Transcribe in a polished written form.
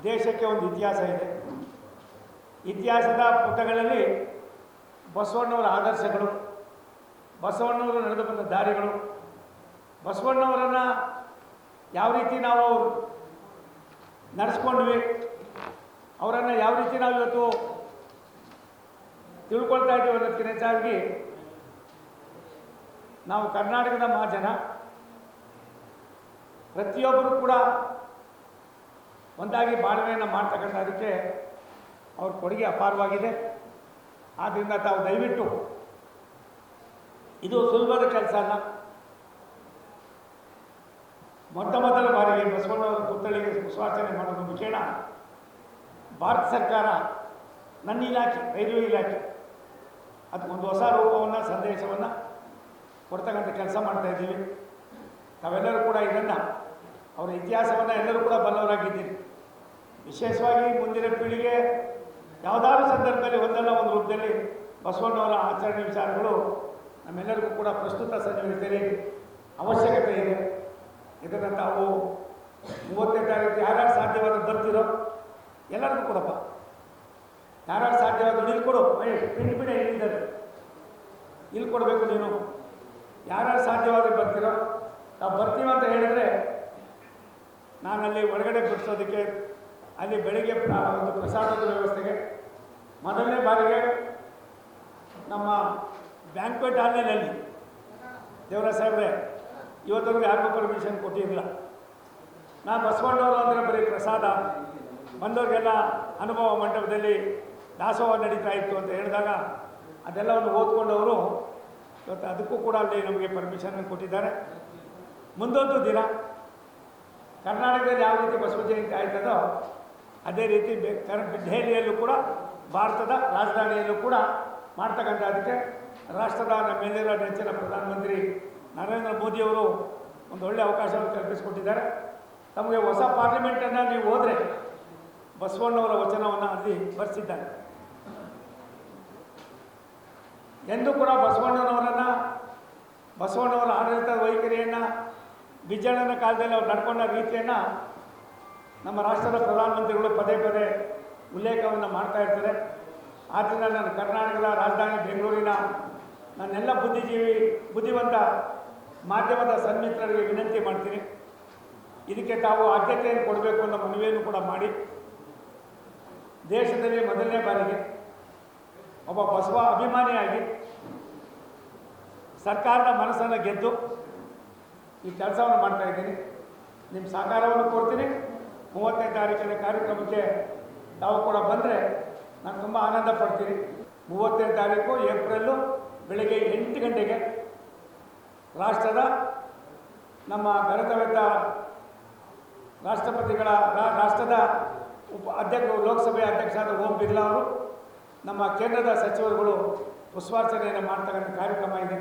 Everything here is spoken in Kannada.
ದೇಶಕ್ಕೆ ಒಂದು ಇತಿಹಾಸ ಇದೆ. ಇತಿಹಾಸದ ಪುಟಗಳಲ್ಲಿ ಬಸವಣ್ಣವರ ಆದರ್ಶಗಳು, ಬಸವಣ್ಣವರು ನಡೆದು ಬಂದ ದಾರಿಗಳು, ಬಸವಣ್ಣವರನ್ನು ಯಾವ ರೀತಿ ನಾವು ನಡೆಸ್ಕೊಂಡ್ವಿ, ಅವರನ್ನು ಯಾವ ರೀತಿ ನಾವು ಇವತ್ತು ತಿಳ್ಕೊಳ್ತಾ ಇದ್ದೀವಿ ಅನ್ನೋದಕ್ಕಿಂತ ಹೆಚ್ಚಾಗಿ ನಾವು ಕರ್ನಾಟಕದ ಮಹಾಜನ ಪ್ರತಿಯೊಬ್ಬರು ಕೂಡ ಒಂದಾಗಿ ಬಾಳ್ವೆಯನ್ನು ಮಾಡ್ತಕ್ಕಂಥದಕ್ಕೆ ಅವ್ರ ಕೊಡುಗೆ ಅಪಾರವಾಗಿದೆ. ಆದ್ದರಿಂದ ತಾವು ದಯವಿಟ್ಟು, ಇದು ಸುಲಭದ ಕೆಲಸ ಅಲ್ಲ. ಮೊಟ್ಟ ಮೊದಲ ಬಾರಿಗೆ ಬಸವಣ್ಣವರ ಪುತ್ಥಳಿಗೆ ಪುಷ್ಪಾರ್ಚನೆ ಮಾಡೋದು ಮುಖೇನ ಭಾರತ ಸರ್ಕಾರ, ನನ್ನ ಇಲಾಖೆ, ರೈಲ್ವೆ ಇಲಾಖೆ, ಅದಕ್ಕೊಂದು ಹೊಸ ರೂಪವನ್ನು, ಸಂದೇಶವನ್ನು ಕೊಡ್ತಕ್ಕಂಥ ಕೆಲಸ ಮಾಡ್ತಾ ಇದ್ದೀವಿ. ತಾವೆಲ್ಲರೂ ಕೂಡ ಇದನ್ನು, ಅವರ ಇತಿಹಾಸವನ್ನು ಎಲ್ಲರೂ ಕೂಡ ಬಲ್ಲವರಾಗಿದ್ದೀರಿ. ವಿಶೇಷವಾಗಿ ಮುಂದಿನ ಪೀಳಿಗೆ ಯಾವುದಾದ್ರೂ ಸಂದರ್ಭದಲ್ಲಿ ಒಂದಲ್ಲ ಒಂದು ರೂಪದಲ್ಲಿ ಬಸವಣ್ಣವರ ಆಚರಣೆ ವಿಚಾರಗಳು ನಮ್ಮೆಲ್ಲರಿಗೂ ಕೂಡ ಪ್ರಸ್ತುತ ಸನ್ನಿವೇಶದಲ್ಲಿ ಅವಶ್ಯಕತೆ ಇದೆ. ಇದನ್ನು ತಾವು 30ನೇ ತಾರೀಕು ಯಾರ್ಯಾರು ಸಾಧ್ಯವಾದ ಬರ್ತಿರೋ ಎಲ್ಲರಿಗೂ ಕೊಡಪ್ಪ, ಯಾರ್ಯಾರು ಸಾಧ್ಯವಾದ ಇಲ್ಲಿ ಕೊಡು, ಪಿಂಡ್ ಇಲ್ಲಿದ್ದಾರೆ, ಇಲ್ಲಿ ಕೊಡಬೇಕು. ನೀನು ಯಾರ್ಯಾರು ಸಾಧ್ಯವಾದ್ರೆ ಬರ್ತಿರೋ, ನಾವು ಬರ್ತೀವಿ ಅಂತ ಹೇಳಿದ್ರೆ ನಾನಲ್ಲಿ ಒಳಗಡೆ ಬಿಡಿಸೋದಕ್ಕೆ, ಅಲ್ಲಿ ಬೆಳಿಗ್ಗೆ ಒಂದು ಪ್ರಸಾದದ ವ್ಯವಸ್ಥೆಗೆ ಮೊದಲನೇ ಬಾರಿಗೆ ನಮ್ಮ ಬ್ಯಾಂಕ್ವೆಟ್ ಹಾಲ್ನಲ್ಲಿ ದೇವರಾಜ ಸಾಹೇಬ್ರೆ ಇವತ್ತವರೆಗೂ ಯಾರಿಗೂ ಪರ್ಮಿಷನ್ ಕೊಟ್ಟಿರಲಿಲ್ಲ. ನಾನು ಬಸವಣ್ಣವರು ಅಂದರೆ ಬರೀ ಪ್ರಸಾದ, ಬಂದವ್ರಿಗೆಲ್ಲ ಅನುಭವ ಮಂಟಪದಲ್ಲಿ ದಾಸೋಹ ನಡೀತಾ ಇತ್ತು ಅಂತ ಹೇಳಿದಾಗ ಅದೆಲ್ಲವನ್ನು ಓದ್ಕೊಂಡವರು ಇವತ್ತು ಅದಕ್ಕೂ ಕೂಡ ಅಲ್ಲಿ ನಮಗೆ ಪರ್ಮಿಷನ್ ಕೊಟ್ಟಿದ್ದಾರೆ. ಮುಂದೊಂದು ದಿನ ಕರ್ನಾಟಕದಲ್ಲಿ ಯಾವ ರೀತಿ ಬಸವ ಜಯಂತಿ ಆಯ್ತದೋ ಅದೇ ರೀತಿ ದೆಹಲಿಯಲ್ಲೂ ಕೂಡ, ಭಾರತದ ರಾಜಧಾನಿಯಲ್ಲೂ ಕೂಡ ಮಾಡ್ತಕ್ಕಂಥದ್ದಕ್ಕೆ ರಾಷ್ಟ್ರದ ನಮ್ಮೆಲ್ಲರ ನೆಚ್ಚಿನ ಪ್ರಧಾನಮಂತ್ರಿ ನರೇಂದ್ರ ಮೋದಿಯವರು ಒಂದು ಒಳ್ಳೆಯ ಅವಕಾಶವನ್ನು ಕಲ್ಪಿಸಿಕೊಟ್ಟಿದ್ದಾರೆ. ತಮಗೆ ಹೊಸ ಪಾರ್ಲಿಮೆಂಟನ್ನು ನೀವು ಹೋದರೆ ಬಸವಣ್ಣವರ ವಚನವನ್ನು ಅಲ್ಲಿ ಬರೆಸಿದ್ದಾರೆ. ಎಂದೂ ಕೂಡ ಬಸವಣ್ಣವರ ಆಡಳಿತ ವೈಖರಿಯನ್ನು, ಬಿಜ್ಜಳನ ಕಾಲದಲ್ಲಿ ಅವ್ರು ನಡ್ಕೊಂಡ ರೀತಿಯನ್ನು ನಮ್ಮ ರಾಷ್ಟ್ರದ ಪ್ರಧಾನಮಂತ್ರಿಗಳು ಪದೇ ಪದೇ ಉಲ್ಲೇಖವನ್ನು ಮಾಡ್ತಾ ಇರ್ತಾರೆ. ಆದ್ದರಿಂದ ನಾನು ಕರ್ನಾಟಕದ ರಾಜಧಾನಿ ಬೆಂಗಳೂರಿನ ನನ್ನೆಲ್ಲ ಬುದ್ಧಿವಂತ ಮಾಧ್ಯಮದ ಸನ್ಮಿತ್ರರಿಗೆ ವಿನಂತಿ ಮಾಡ್ತೀನಿ, ಇದಕ್ಕೆ ತಾವು ಆದ್ಯತೆಯನ್ನು ಕೊಡಬೇಕು ಅನ್ನೋ ಮನವಿಯನ್ನು ಕೂಡ ಮಾಡಿ, ದೇಶದಲ್ಲಿ ಮೊದಲನೇ ಬಾರಿಗೆ ಒಬ್ಬ ಬಸವ ಅಭಿಮಾನಿಯಾಗಿ ಸರ್ಕಾರದ ಮನಸ್ಸನ್ನು ಗೆದ್ದು ಈ ಕೆಲಸವನ್ನು ಮಾಡ್ತಾಯಿದ್ದೀನಿ. ನಿಮ್ಮ ಸಹಕಾರವನ್ನು ಕೊಡ್ತೀನಿ. 30ನೇ ತಾರೀಕಿನ ಕಾರ್ಯಕ್ರಮಕ್ಕೆ ತಾವು ಕೂಡ ಬಂದರೆ ನಾನು ತುಂಬ ಆನಂದ ಪಡ್ತೀನಿ. 30ನೇ ತಾರೀಕು ಏಪ್ರಿಲ್ಲು ಬೆಳಗ್ಗೆ 8 ಗಂಟೆಗೆ ರಾಷ್ಟ್ರದ ನಮ್ಮ ಘನತೆವೆತ್ತ ರಾಷ್ಟ್ರಪತಿಗಳ ರಾಷ್ಟ್ರದ ಲೋಕಸಭೆಯ ಅಧ್ಯಕ್ಷರಾದ ಓಂ ಬಿರ್ಲಾ ಅವರು, ನಮ್ಮ ಕೇಂದ್ರದ ಸಚಿವರುಗಳು ಪುಷ್ಪಾರ್ಚನೆಯನ್ನು ಮಾಡ್ತಕ್ಕಂಥ ಕಾರ್ಯಕ್ರಮ ಇದೆ.